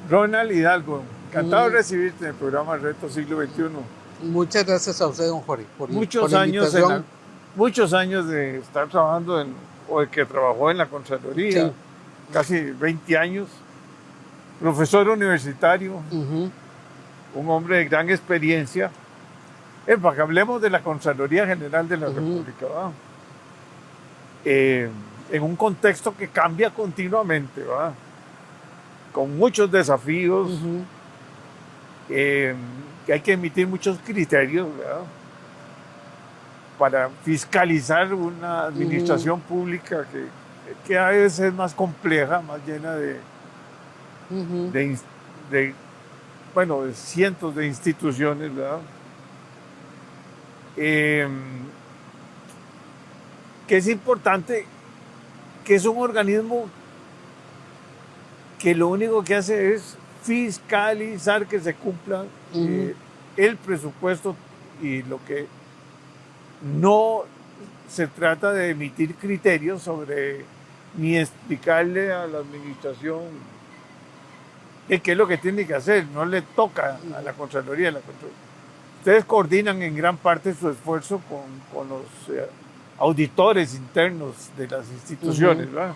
Ronald Hidalgo, encantado de recibirte en el programa Reto Siglo XXI. Muchas gracias a usted, don Jorge, por Muchos la años, invitación. muchos años de estar trabajando o de que trabajó en la Contraloría, Sí. casi 20 años, profesor universitario, un hombre de gran experiencia. Para que hablemos de la Contraloría General de la República, ¿verdad? En un contexto que cambia continuamente, ¿verdad? Con muchos desafíos, que hay que emitir muchos criterios, ¿verdad? Para fiscalizar una administración pública que a veces es más compleja, más llena de cientos de instituciones, ¿verdad? Que es importante, que es un organismo que lo único que hace es fiscalizar que se cumpla el presupuesto, y lo que no se trata de emitir criterios sobre, ni explicarle a la administración qué es lo que tiene que hacer. No le toca a la Contraloría. Ustedes coordinan en gran parte su esfuerzo con los auditores internos de las instituciones, ¿verdad?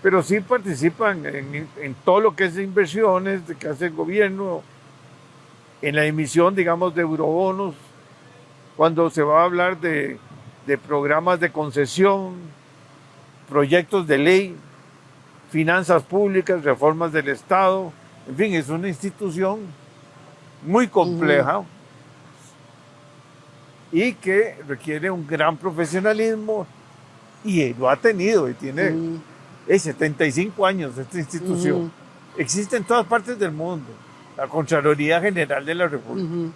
Pero sí participan en todo lo que es inversiones que hace el gobierno, en la emisión, digamos, de eurobonos, cuando se va a hablar de programas de concesión, proyectos de ley, finanzas públicas, reformas del Estado. En fin, es una institución muy compleja y que requiere un gran profesionalismo, y lo ha tenido, y tiene 75 años esta institución. Existe en todas partes del mundo, la Contraloría General de la República.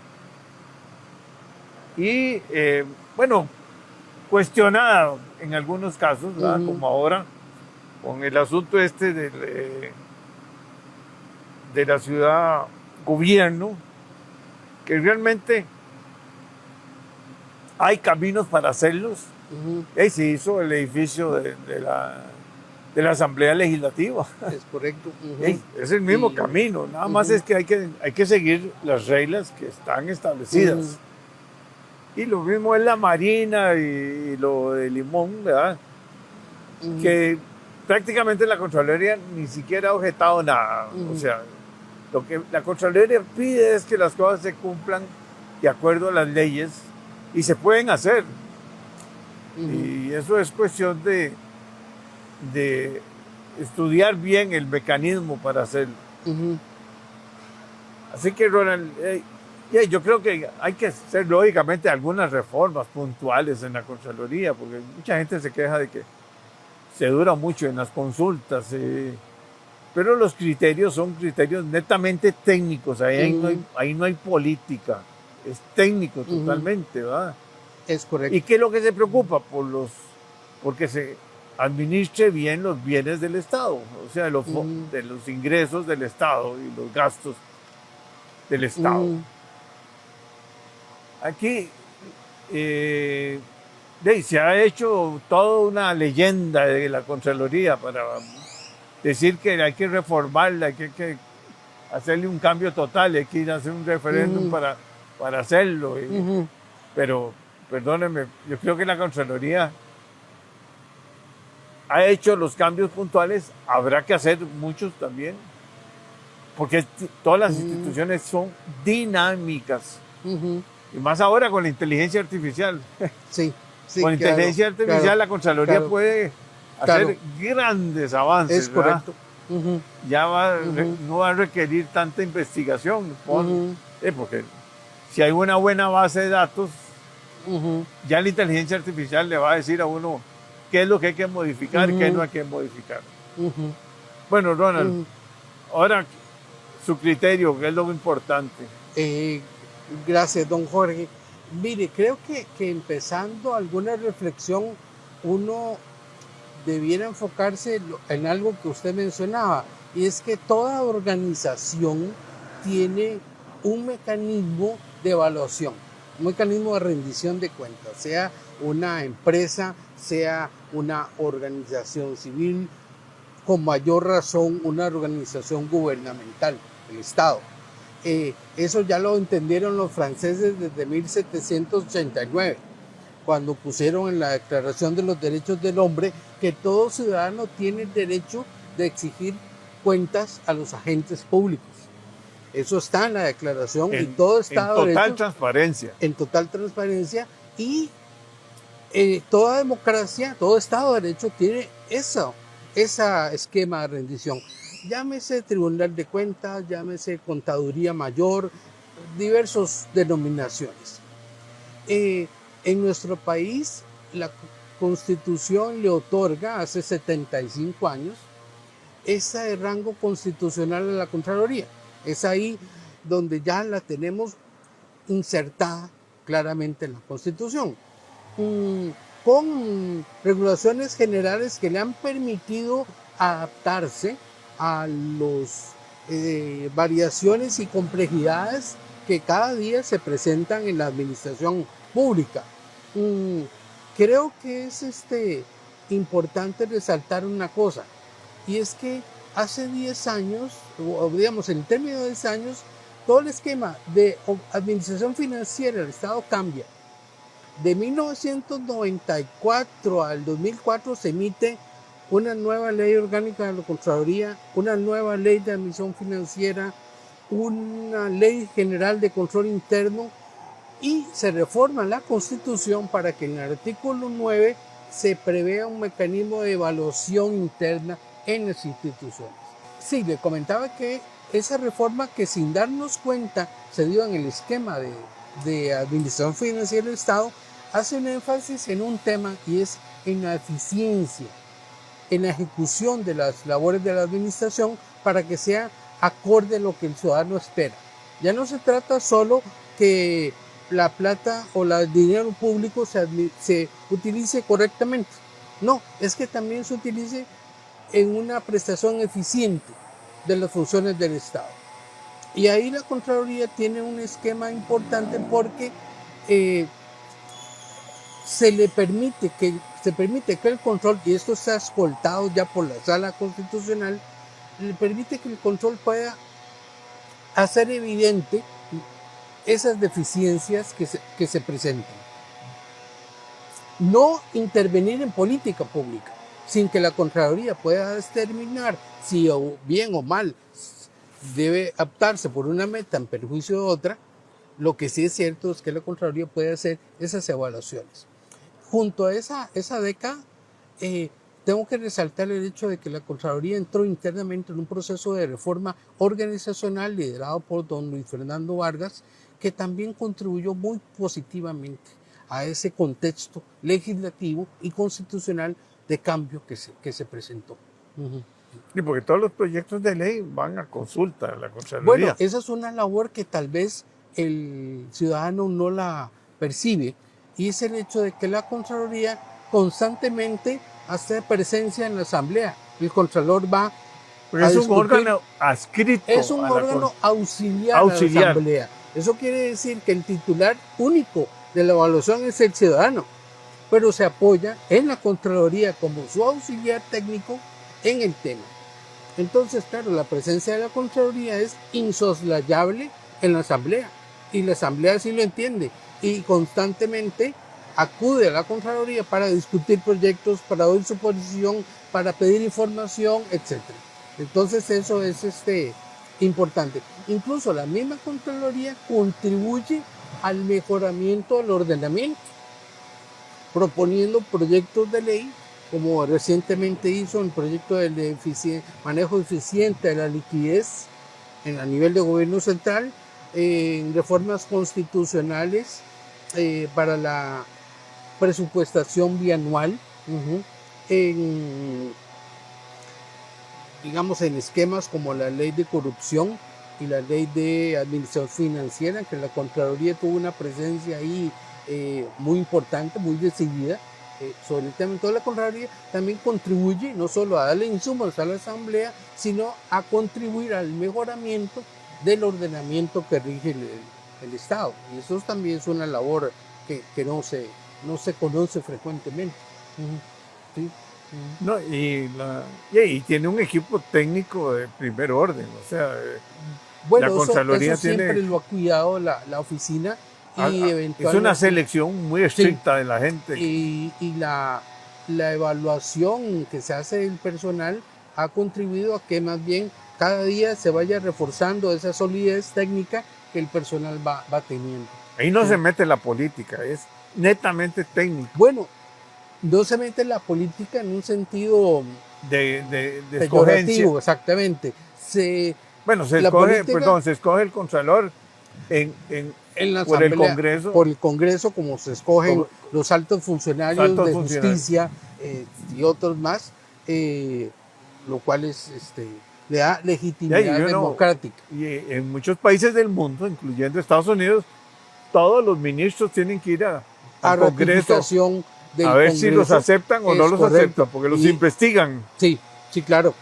Y, bueno, cuestionada en algunos casos, ¿verdad? Como ahora, con el asunto este de la ciudad gobierno, que realmente hay caminos para hacerlos. Se hizo el edificio de la Asamblea Legislativa. Es correcto. Es el mismo camino, nada más es que hay que seguir las reglas que están establecidas. Y lo mismo es la Marina y lo de Limón, ¿verdad? Que prácticamente la Contraloría ni siquiera ha objetado nada. O sea, lo que la Contraloría pide es que las cosas se cumplan de acuerdo a las leyes, y se pueden hacer. Y eso es cuestión de estudiar bien el mecanismo para hacerlo. Así que, Ronald, yo creo que hay que hacer lógicamente algunas reformas puntuales en la Contraloría, porque mucha gente se queja de que se dura mucho en las consultas, pero los criterios son criterios netamente técnicos. Ahí no hay política, es técnico totalmente, ¿verdad? Es correcto. ¿Y qué es lo que se preocupa? Porque se administre bien los bienes del Estado, o sea, de los ingresos del Estado y los gastos del Estado. Aquí se ha hecho toda una leyenda de la Contraloría para decir que hay que reformarla, que hay que hacerle un cambio total, hay que ir a hacer un referéndum para hacerlo. Pero, perdónenme, yo creo que la Contraloría ha hecho los cambios puntuales, habrá que hacer muchos también, porque todas las instituciones son dinámicas. Y más ahora con la inteligencia artificial. Sí, con la inteligencia artificial la Contraloría puede hacer grandes avances. Es correcto. Ya no va a requerir tanta investigación. Porque si hay una buena base de datos, ya la inteligencia artificial le va a decir a uno qué es lo que hay que modificar, qué no hay que modificar. Bueno, Ronald, ahora su criterio, ¿qué es lo importante? Gracias, don Jorge. Mire, creo que empezando alguna reflexión, uno debiera enfocarse en algo que usted mencionaba, y es que toda organización tiene un mecanismo de evaluación, un mecanismo de rendición de cuentas, sea una empresa, sea una organización civil, con mayor razón una organización gubernamental, el Estado. Eso ya lo entendieron los franceses desde 1789, cuando pusieron en la Declaración de los Derechos del Hombre que todo ciudadano tiene el derecho de exigir cuentas a los agentes públicos. Eso está en la declaración y todo Estado de total Derecho, transparencia. en total transparencia, y toda democracia, todo Estado de Derecho tiene esa esquema de rendición. Llámese Tribunal de Cuentas, llámese Contaduría Mayor, diversas denominaciones. En nuestro país, la Constitución le otorga hace 75 años ese rango constitucional a la Contraloría. Es ahí donde ya la tenemos insertada claramente en la Constitución, con regulaciones generales que le han permitido adaptarse a las variaciones y complejidades que cada día se presentan en la administración pública. Creo que es importante resaltar una cosa, y es que hace 10 años, o digamos en términos de 10 años, todo el esquema de administración financiera del Estado cambia. De 1994 al 2004 se emite una nueva ley orgánica de la Contraloría, una nueva ley de admisión financiera, una ley general de control interno, y se reforma la Constitución para que en el artículo 9 se prevea un mecanismo de evaluación interna en las instituciones. Sí, le comentaba que esa reforma, que sin darnos cuenta se dio en el esquema de administración financiera del Estado, hace un énfasis en un tema, y es en la eficiencia, en la ejecución de las labores de la administración para que sea acorde a lo que el ciudadano espera. Ya no se trata solo que la plata o el dinero público se utilice correctamente. No, es que también se utilice en una prestación eficiente de las funciones del Estado. Y ahí la Contraloría tiene un esquema importante porque se permite que el control, y esto está escoltado ya por la Sala Constitucional, le permite que el control pueda hacer evidente esas deficiencias que se presentan. No intervenir en política pública, sin que la Contraloría pueda determinar si bien o mal debe optarse por una meta en perjuicio de otra. Lo que sí es cierto es que la Contraloría puede hacer esas evaluaciones. Junto a esa década, tengo que resaltar el hecho de que la Contraloría entró internamente en un proceso de reforma organizacional liderado por don Luis Fernando Vargas, que también contribuyó muy positivamente a ese contexto legislativo y constitucional de cambio que se presentó. Y porque todos los proyectos de ley van a consulta a la Contraloría. Bueno, esa es una labor que tal vez el ciudadano no la percibe, y es el hecho de que la Contraloría constantemente hace presencia en la Asamblea. El Contralor va porque es un órgano adscrito. Es un órgano auxiliar a la Asamblea. Eso quiere decir que el titular único de la evaluación es el ciudadano, pero se apoya en la Contraloría como su auxiliar técnico en el tema. Entonces, claro, la presencia de la Contraloría es insoslayable en la Asamblea, y la Asamblea sí lo entiende, y constantemente acude a la Contraloría para discutir proyectos, para oír su posición, para pedir información, etc. Entonces eso es importante. Incluso la misma Contraloría contribuye al mejoramiento del ordenamiento, proponiendo proyectos de ley, como recientemente hizo el proyecto del manejo eficiente de la liquidez a nivel de gobierno central, en reformas constitucionales para la presupuestación bianual, en esquemas como la ley de corrupción y la ley de administración financiera, que la Contraloría tuvo una presencia ahí muy importante, muy decidida sobre el tema. Entonces la Contraloría también contribuye no solo a darle insumos a la Asamblea, sino a contribuir al mejoramiento del ordenamiento que rige el Estado. Y eso también es una labor que no se conoce frecuentemente. ¿Sí? No, y tiene un equipo técnico de primer orden, o sea, Bueno, la Contraloría eso siempre tiene, lo ha cuidado la oficina y es una eventualmente selección muy estricta de la gente. y la evaluación que se hace del personal ha contribuido a que más bien cada día se vaya reforzando esa solidez técnica que el personal va teniendo. Ahí no Sí. se mete la política, es netamente técnico, Bueno, no se mete la política en un sentido de escogencia. peyorativo, exactamente. Bueno, La política se escoge el Contralor en en la por el asamblea, Congreso, por el Congreso, como se escogen como los altos funcionarios altos de funcionarios. justicia y otros más, lo cual le da legitimidad Y uno- democrática. Y en muchos países del mundo, incluyendo Estados Unidos, todos los ministros tienen que ir A al Congreso ratificación del a ver si los Congreso. aceptan o no Es los correcto. aceptan, porque los Y- investigan. Sí, sí, claro.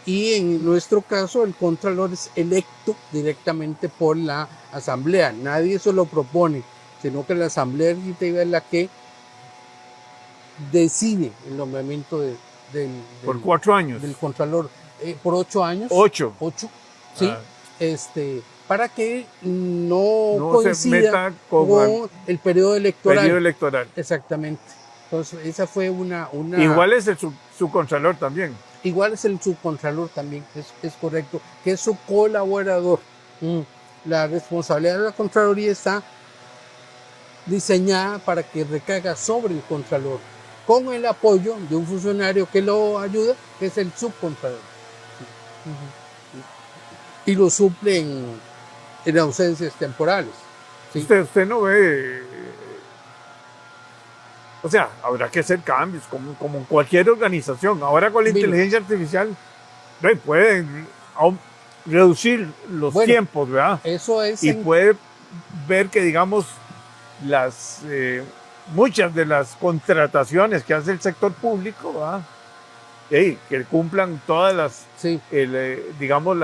Y en nuestro caso, el Contralor es electo directamente por la Asamblea. Nadie se lo propone, sino que la Asamblea Legislativa es la que decide el nombramiento Por 4 años. del Contralor por 8 años. 8. 8, sí. Ah. Para que no No se coincida meta con con el periodo electoral. periodo electoral. Exactamente. Entonces, esa fue una... Igual es el subcontralor también. Igual es el subcontralor también, es correcto, que es su colaborador. La responsabilidad de la Contraloría está diseñada para que recaiga sobre el Contralor, con el apoyo de un funcionario que lo ayuda, que es el subcontralor. Y lo suple en ausencias temporales. ¿Sí? Usted no ve. O sea, habrá que hacer cambios, como en cualquier organización. Ahora con la Mire. inteligencia artificial pueden reducir los Bueno, tiempos, ¿verdad? Eso es Y puede ver que, digamos, muchas de las contrataciones que hace el sector público, ¿verdad? Que cumplan todas las, sí. digamos,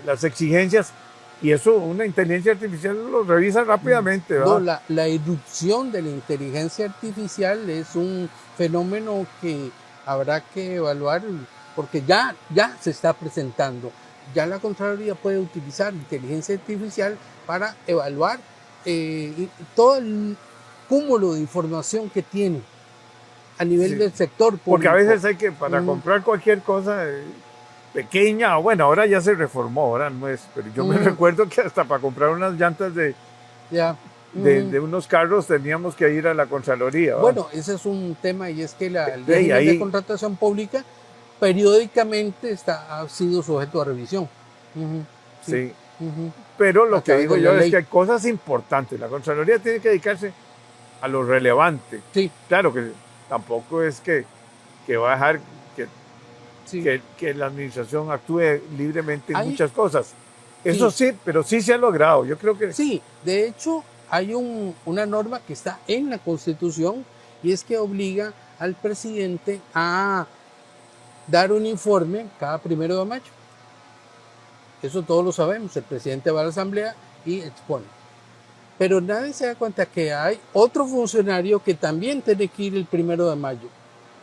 las exigencias. Y eso una inteligencia artificial lo revisa rápidamente, ¿verdad? No, la irrupción de la inteligencia artificial es un fenómeno que habrá que evaluar porque ya se está presentando. Ya la Contraloría puede utilizar inteligencia artificial para evaluar todo el cúmulo de información que tiene a nivel Sí. del sector público. Porque a veces hay que, para comprar cualquier cosa pequeña, bueno, ahora ya se reformó, ahora no es, pero yo me recuerdo que hasta para comprar unas llantas de unos carros teníamos que ir a la Contraloría. Bueno, ese es un tema y es que el régimen ahí, de contratación pública periódicamente ha sido sujeto a revisión. Sí. Pero lo que digo yo es ley. que hay cosas importantes. La Contraloría tiene que dedicarse a lo relevante. Sí. Claro que tampoco es que va a dejar Sí. que la administración actúe libremente en Hay- muchas cosas. Eso sí, pero sí se ha logrado. Yo creo que Sí, de hecho hay una norma que está en la Constitución y es que obliga al presidente a dar un informe cada 1 de mayo. Eso todos lo sabemos, el presidente va a la asamblea y expone. Pero nadie se da cuenta que hay otro funcionario que también tiene que ir el 1 de mayo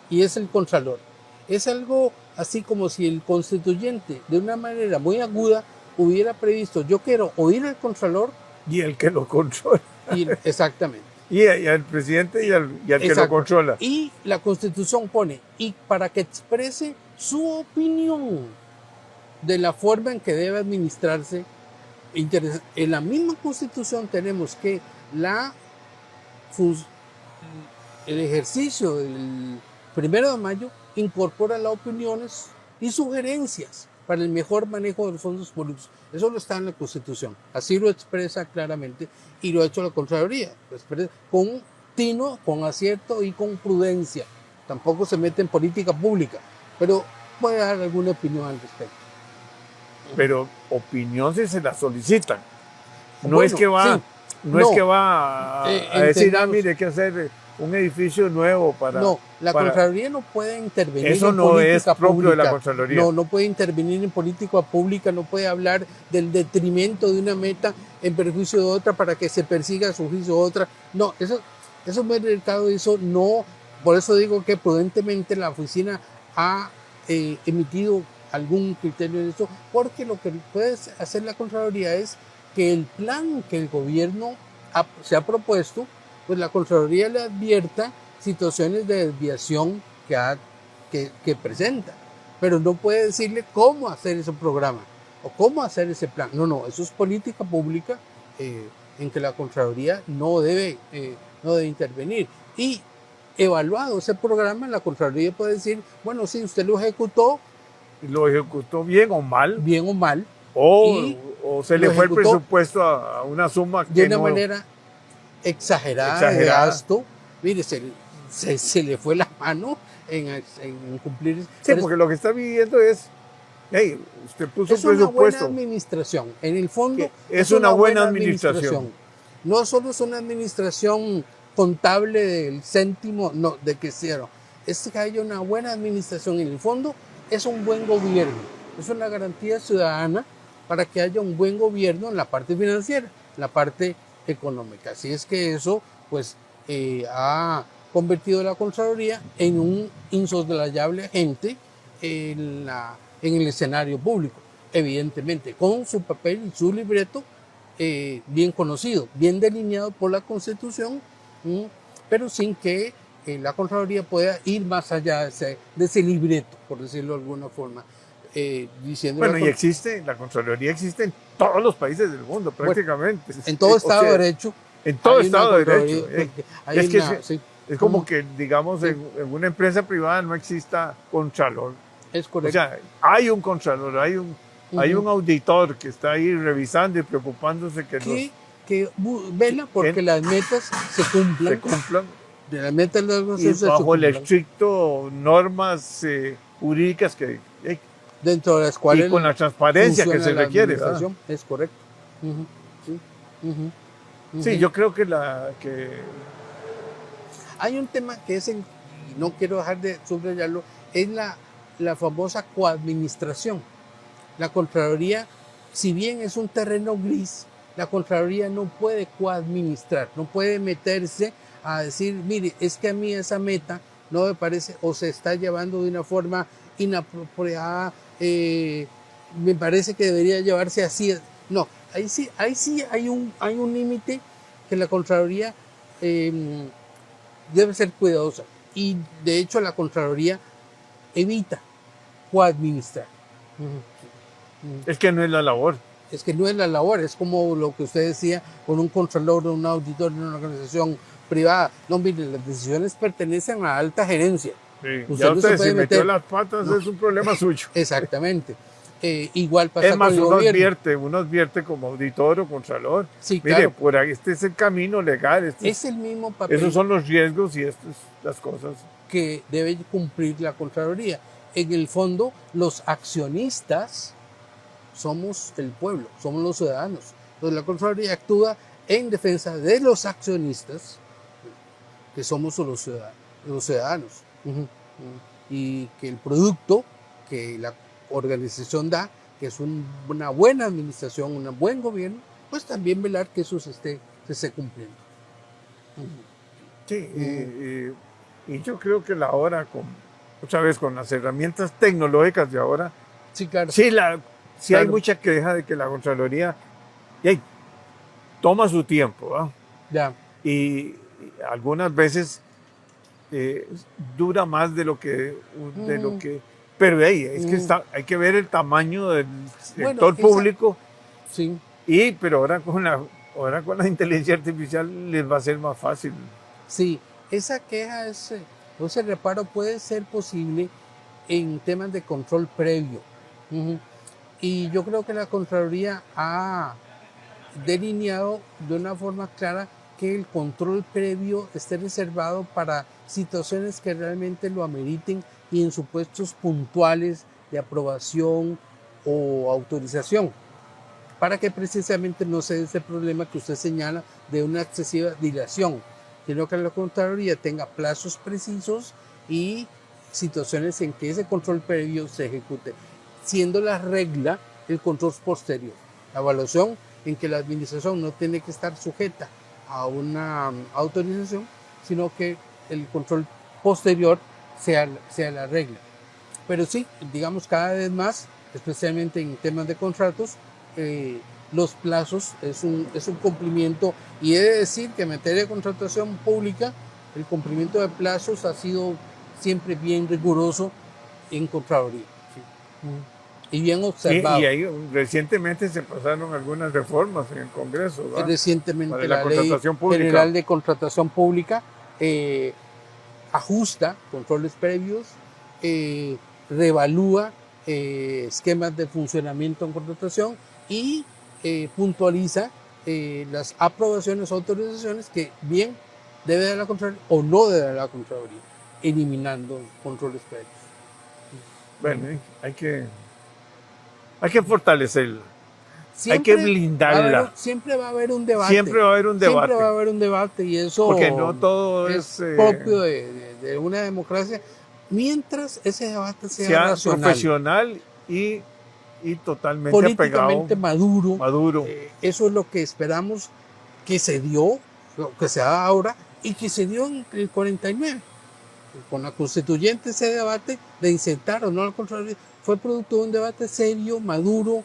y es el Contralor. Es algo así como si el constituyente de una manera muy aguda hubiera previsto, yo quiero oír al Contralor y el que lo controla. exactamente. Y al presidente y al que lo controla. Y la Constitución pone, y para que exprese su opinión de la forma en que debe administrarse, en la misma Constitución tenemos que el ejercicio del 1 de mayo incorpora las opiniones y sugerencias para el mejor manejo de los fondos públicos. Eso lo está en la Constitución. Así lo expresa claramente y lo ha hecho la Contraloría. Lo expresa con tino, con acierto y con prudencia. Tampoco se mete en política pública, pero puede dar alguna opinión al respecto. Pero opinión si se la solicitan. No Bueno, es que va, sí. no es que va a decir, mire, hay que hacer un edificio nuevo para... No, la Contraloría no puede intervenir eso en no política es propio pública. de la Contraloría. No puede intervenir en política pública, no puede hablar del detrimento de una meta en perjuicio de otra para que se persiga a su juicio otra. No, eso es muy delicado, eso no por eso digo que prudentemente la oficina ha emitido algún criterio en esto, porque lo que puede hacer la Contraloría es que el plan que el gobierno se ha propuesto, pues la Contraloría le advierta situaciones de desviación que presenta, pero no puede decirle cómo hacer ese programa o cómo hacer ese plan. No, eso es política pública en que la Contraloría no debe intervenir. Y evaluado ese programa, la Contraloría puede decir, bueno, sí, usted lo ejecutó. ¿Lo ejecutó bien o mal? Bien o mal. O se le fue el presupuesto a una suma que de una manera exagerada de gasto. Mire, se le fue la mano en cumplir. Sí, porque lo que está viviendo es, hey, usted puso un presupuesto. Es una buena administración. En el fondo es una buena administración. No solo es una administración contable del céntimo, no, de que cero. Es que haya una buena administración. En el fondo es un buen gobierno. Es una garantía ciudadana para que haya un buen gobierno en la parte financiera, en la parte económica. Así es que eso, pues, ha convertido la Contraloría en un insoslayable agente en el escenario público, evidentemente, con su papel y su libreto bien conocido, bien delineado por la Constitución, pero sin que la Contraloría pueda ir más allá de ese libreto, por decirlo de alguna forma. Bueno, y existe, la Contraloría existe en todos los países del mundo, prácticamente. Bueno, en todo Estado de Derecho. En todo Estado de Derecho. Es como que, digamos, en una empresa privada no exista contralor. Es correcto. O sea, hay un contralor, hay un auditor que está ahí revisando y preocupándose que vela porque las metas se cumplan. De las metas y bajo el estricto normas jurídicas que dentro de las cuales y con la transparencia que se requiere. Es correcto. Sí, yo creo que hay un tema que es, y no quiero dejar de subrayarlo, es la famosa coadministración. La Contraloría, si bien es un terreno gris, la Contraloría no puede coadministrar, no puede meterse a decir, mire, es que a mí esa meta no me parece o se está llevando de una forma inapropiada, me parece que debería llevarse así. No, ahí sí hay un límite que la Contraloría debe ser cuidadosa, y de hecho la Contraloría evita coadministrar. Es que no es la labor. Es que no es la labor, es como lo que usted decía con un contralor, un auditor en una organización privada. No, mire, las decisiones pertenecen a la alta gerencia. Sí, ya usted si metió las patas es un problema suyo. Exactamente. Igual pasa con el gobierno. Uno advierte como auditor o contralor. Sí, mire, claro. Por ahí este es el camino legal. Es el mismo papel. Esos son los riesgos y estas las cosas que debe cumplir la Contraloría. En el fondo, los accionistas somos el pueblo, somos los ciudadanos. Entonces la Contraloría actúa en defensa de los accionistas, que somos los ciudadanos. Y que el producto que la organización da, que es una buena administración, un buen gobierno, pues también velar que eso se esté cumpliendo. Sí, y yo creo que ahora, otra vez con las herramientas tecnológicas de ahora, sí, claro. Sí, hay mucha queja de que la Contraloría toma su tiempo, ¿verdad? Ya. Y algunas veces dura más de lo que pero es que hay que ver el tamaño del sector público. Sí. Pero ahora con la inteligencia artificial les va a ser más fácil. Sí, esa queja, ese reparo puede ser posible en temas de control previo. Y yo creo que la Contraloría ha delineado de una forma clara que el control previo esté reservado para situaciones que realmente lo ameriten y en supuestos puntuales de aprobación o autorización, para que precisamente no se dé ese problema que usted señala de una excesiva dilación, sino que la Contraloría tenga plazos precisos y situaciones en que ese control previo se ejecute, siendo la regla el control posterior, la evaluación en que la administración no tiene que estar sujeta a una autorización, sino que el control posterior sea la regla. Pero sí, digamos cada vez más, especialmente en temas de contratos, los plazos es un cumplimiento, y he de decir que en materia de contratación pública el cumplimiento de plazos ha sido siempre bien riguroso en Contraloría. Sí. Y bien observado. Y ahí recientemente se pasaron algunas reformas en el Congreso, ¿verdad? Recientemente Para la Ley contratación pública. General de Contratación Pública ajusta controles previos, reevalúa esquemas de funcionamiento en contratación y puntualiza las aprobaciones o autorizaciones que bien debe dar la Contraloría o no debe dar la Contraloría, eliminando controles previos. Bueno, hay que fortalecerla. Siempre hay que blindarla. Siempre va a haber un debate. Siempre va a haber un debate. Siempre va a haber un debate y eso porque no todo es propio de una democracia, mientras ese debate sea racional, profesional y totalmente políticamente apegado, maduro. Eso es lo que esperamos que se dio, lo que se da ahora y que se dio en el 49. Con la constituyente ese debate de insertar o no al Contraloría fue producto de un debate serio, maduro,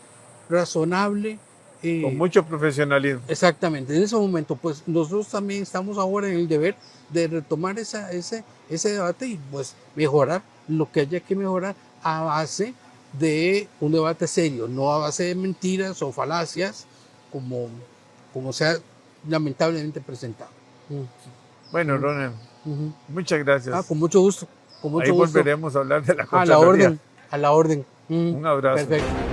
razonable. Con mucho profesionalismo. Exactamente, en ese momento, pues nosotros también estamos ahora en el deber de retomar ese debate y pues mejorar lo que haya que mejorar a base de un debate serio, no a base de mentiras o falacias como se ha lamentablemente presentado. Bueno, Ronald, muchas gracias. Con mucho gusto. Ahí volveremos a hablar de la A Contraloría. la orden. Un abrazo. Perfecto.